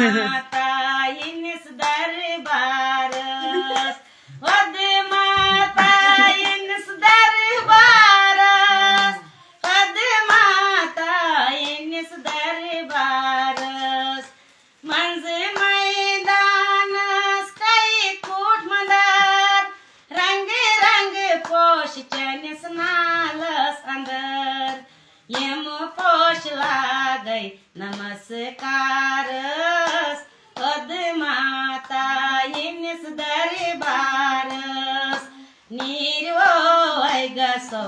माता इनिस दरबारस पद माता इनिस दरबारस पद माता इनिस दरबारस मंज मैदानस कई कूट मंदर रंग रंग पोश चनिस नालस अंदर यम पोश लागै नमस्कारस पद माता इनिस दरबारस नीरवो गसो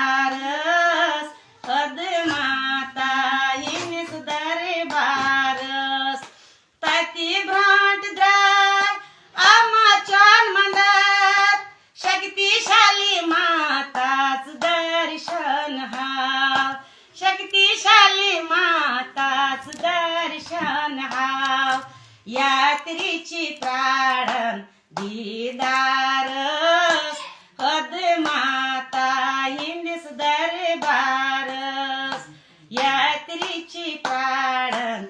नमस्कारस पद माता इनिस दरबारस तती भ्रांत द्राय अमाचान मंदर शक्तिशाली माताच दर्शन हाव शक्तिशाली माताच दर्शन हाव यात्रीची प्राणन दीदारस पद माता इनिस दरबारस यात्रीची प्राणन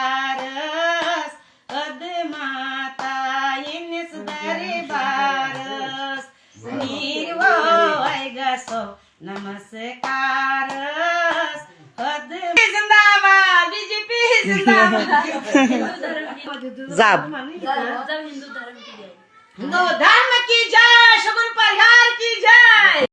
दीदारस पद माता इनिस दरबारस नीरवो गसो नमस्कारस पद जिंदाबाद बीजेपी जिंदाबाद जाब हिंदू धर्म की जय शगुन परिहार की जय।